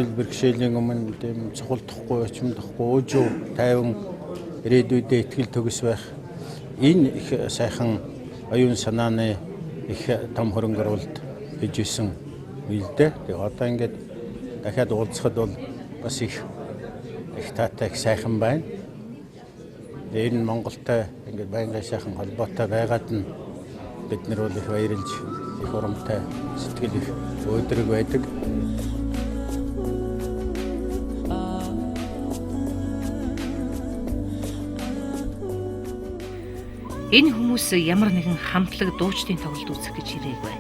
Бэрхшээлийн өмнө тийм цохолдохгүй, очимдохгүй, өжөө тайван ирээдүйдээ ихтгэл төгс байх энэ их сайхан оюун санааны их том хөрөнгө оруулалт хийж исэн үедээ. Тэгээ одоо ингээд дахиад уулзахад бол бас их таатай их сайхан байна. Энэ Монголтой ингээд байнгын сайхан холбоотой байгаад нь бид нар бол их баярлж их урамтай сэтгэл их өөдрөг байдаг. Энэ хүмүүс ямар нэгэн хамтлаг дуучдын тоглолт үзэх гэж ирээгүй.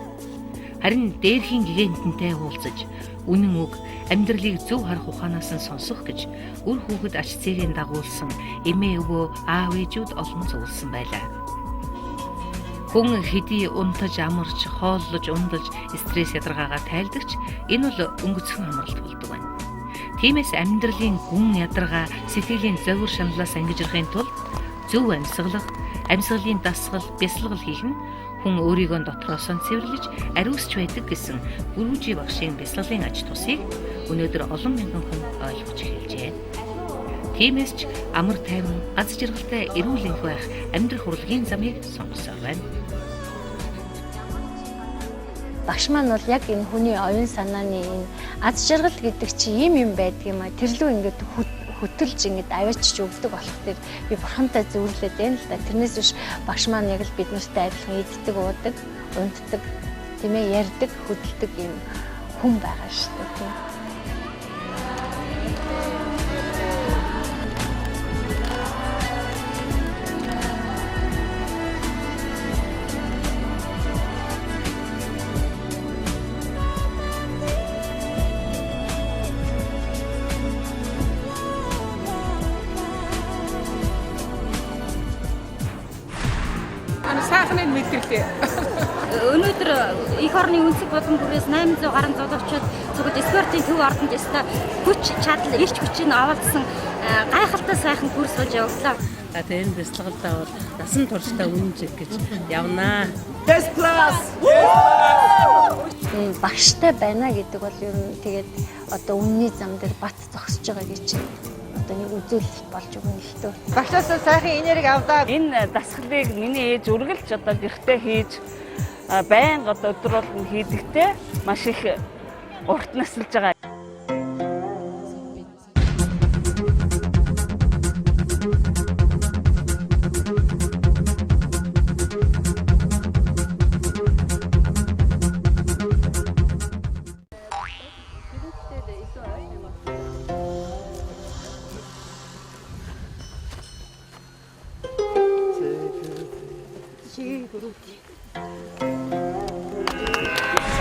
Харин дээрхийн гигантэнтэй уулзаж, үнэн үг, амьдралыг зөв харах ухаанаас нь сонсох гэж үр хүүхэд ач цэрийн дагуулсан эмээ өвөө аав ээжүүд олон зуулсан байлаа. Хүн хэдий унтаж амарч, хооллож, ундаж, стресс ядаргаагаа тайлдагч энэ бол өнгөцхөн амралт болдог байна. Тиймээс амьдралын гүн ядаргаа сэтгэлийн зовир шаналлаас ангижрахын тулд зөв амьсгалын дасгал, бясалгал хийх нь хүн өөрийгөө дотроос нь цэвэрлэж ариусч байдаг гэсэн Гүрүүжи багшийн бясалгалын аж тусыг өнөөдөр олон мянган хүн ойлгож эхэлжээ. Тиймээс ч амар тайван, аз жаргалтай эрүүл энх байх амьдрах урлагийн замыг сонгосон байна. Багш маань бол яг энэ хүний оюун санааны энэ аз жаргал гэдэг чинь юм байдаг юм а. Тэрлүү ингээд хөтөлж ингээд аваачиж өгдөг болох дээр би бурхантай зөвлөлээд байна л да. Тэрнээс биш багш маань яг л бид нартай адилхан иддэг, уудаг, унтдаг, тийм ээ, ярьдаг, хөдөлдөг юм хүн байгаа шүү дээ, тийм. Сайхны мэдрэлээ. Өнөөдөр их орны үндэслэх болон бүрээс 800 гаруй залуучууд зөвхөн спортын төв ордонд өстой хүч чадал ирч хүчийг аваадсан гайхалтай сайхан курс болж явууллаа. Тэгээ энэ бясалгалдаа бол насан туршдаа үнэнж гэж явнаа. Best class. Багштай байна гэдэг бол ер нь тэгээд одоо үнний зам дээр бат зогсож байгаа гэж чинь одоо нэг үзүүлэлт болж өгнө л төө. Багшаас сайхан энерги авдаа. Энэ дасгалыг миний ээж үргэлж одоо гэртээ хийж байнга одоо өдөр болгон хийдэгтэй маш их урт насалж байгаа.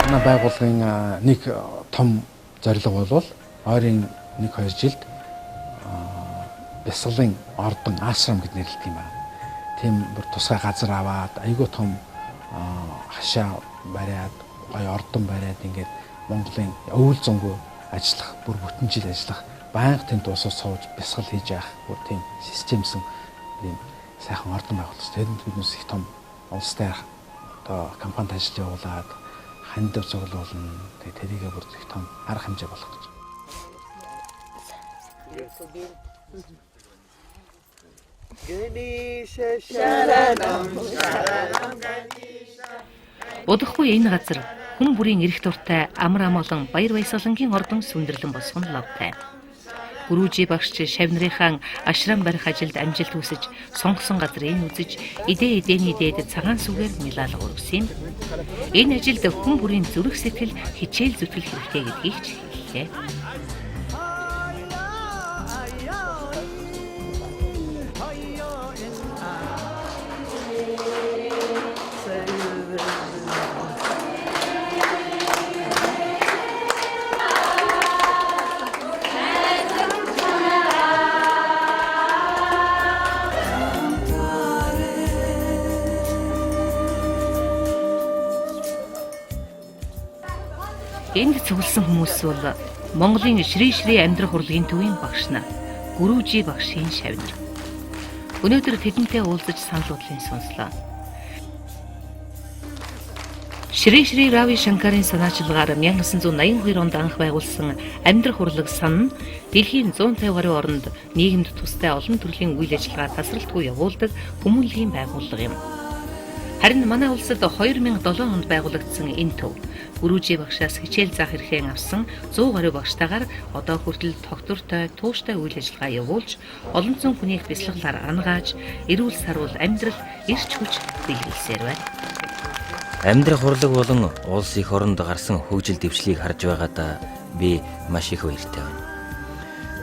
Манай байгууллагын нэг том зорилго бол ойрын 1-2 жилд бясалгалын ордон ашрам гэж нэрлэдэг юм байна. Тийм бүр тусгай газар аваад айгүй том хашаа бариад, гоё ордон бариад ингээд Монголын өвөл зөнгөө ажиллах, бүр бүтэн жил ажиллах, байнга тэнд уусаа сууж бясалгал хийж явах бүр тийм системсэн ийм сайхан ордон байгуулсан. Тэрэнд биднээс их том улстай одоо компанид ажил явуулаад хандив цуглуулна. Тэгээ тэрийгээ бүр их том арга хэмжээ болох гэж. Удахгүй энэ газар хүн бүрийн эрх туртай амар амгалан баяр баясгалангийн ордон сүндэрлэн босгон лавтай. Гүрүүжи багш шавнырынхаа ашрам барих ажилд амжилт хүсэж сонгосон газар энэ үзэж эдээний дээд цагаан сүгээр нялалга өргөсөн. Энэ ажилд хүн бүрийн зүрх сэтгэл хичээл зүтгэл хэрэгтэй гэдгийг ч хэллээ. Энд цугласан хүмүүс бол Монголын Шри амьдрах урлагийн төвийн багш нар Гүрүүжи багшийн шавнар. Өнөөдөр тэдэнтэй уулзаж санал бодлын сонслоо. Шри Рави Шанкарын санаачилгаар 1982 онд анх байгуулсан амьдрах урлаг сан нь дэлхийн 150 гаруй оронд нийгэмд тустай олон төрлийн үйл ажиллагаа тасралтгүй явуулдаг хүмүүнлэгийн байгууллага юм. Харин манай улсад 2007 онд байгуулагдсан энэ төв Гүрүүжи багшаас хичээл заах эрхээ авсан 100 гаруй багштайгаар одоо хүртэл тогтвортой, тууштай үйл ажиллагаа явуулж, олон зуун хүнийг бясалгалаар ангааж, эрүүл сарвал амьдрал эрч хүч биелүүлсээр байна. Амьдрах урлаг болон улс их оронд гарсан хөгжил дэвшлийг харж байгаадаа би маш их баяртай байна.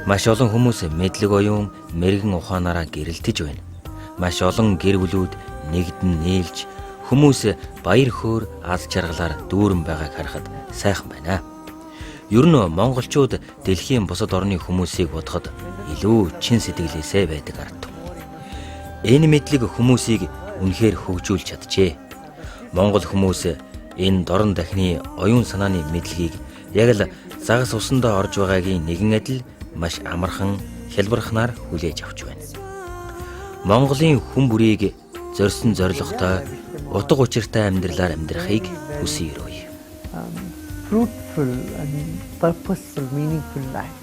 Маш олон хүмүүс мэдлэг оюун, мэрэгэн ухаанаараа гэрэлтэж байна. Маш олон гэр бүлүүд нэгдэн нээлж, хүмүүс баяр хөөр аз жаргалаар дүүрэн байгааг харахад сайхан байна. Ер нь монголчууд дэлхийн бусад орны хүмүүсийг бодоход илүү чин сэтгэлээсээ байдаг ард. Энэ мэдлэг хүмүүсийг үнэхээр хөгжүүлж чаджээ. Монгол хүмүүс энэ дорн дахны оюун санааны мэдлэгийг яг л загас усандаа орж байгаагийн нэгэн адил маш амархан хялбархнаар хүлээж авч байна. Монголын хүн бүрийг зорьсон зорилготой, утга учиртай амьдралаар амьдрахыг хүсье. Fruitful and purposeful, meaningful life.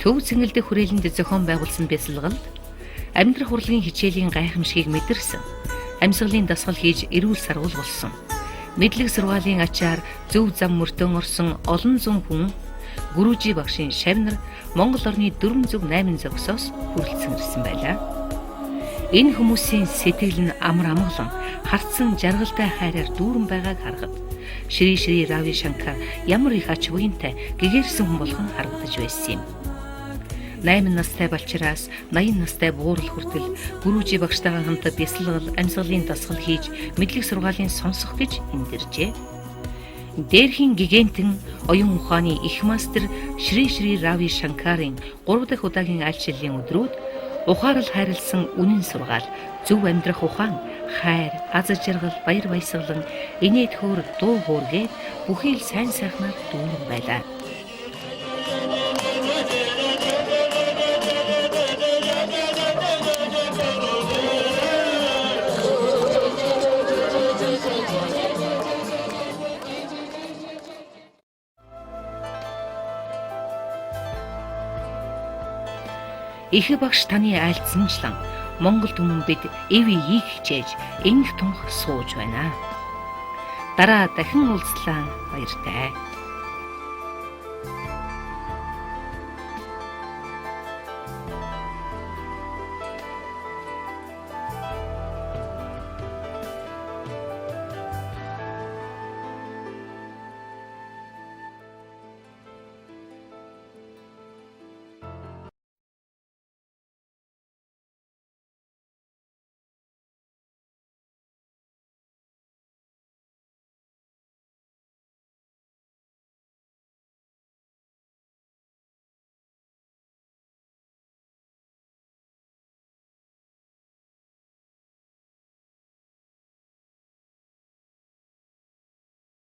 Төв цэнгэлдэх хүрээлэнд зохион байгуулсан бясалгалд амьдрах урлагийн хичээлийн гайхамшигыг мэдэрсэн, амьсгалын дасгал хийж эрүүл сарвал болсон, мэдлэг сургаалын ачаар зөв зам мөртөн орсон олон зуун хүн Гүрүүжи багшийн шавнар Монгол орны 408 зогсоос хүрэлцэн ирсэн байлаа. Энэ хүмүүсийн сэтгэл нь амар амгалан, хартсан жаргалтай хайраар дүүрэн байгааг харахад Шри Рави Шанкар ямар их ач буянтай гэгэрсэн хүн болгон харагдаж байсан юм. 8 настай балчраас 80 настай буурал хүртэл Гүрүүжи багштайгаа хамт бясалгал, амьсгалын дасгал хийж мэдлэг сургаалын сонсох гэж эндэржээ. Дээрхийн гигантэн оюун ухааны их мастер Шри Рави Шанкарын 3 дахь удаагийн айлчлалын өдрүүд ухаарал хайрлсан үнэн сургаал, зөв амьдрах ухаан, хайр, аз жаргал, баяр баясгалан, инээд хөөр дуу хооргээд бүхий л сайн сайхнаар дүүрэн байлаа. Их багш таны айлтсанчлан Монгол түмэн бид эв ийх хичээж энх тунх сууж байна. Дараа дахин уулзлаа баяртай.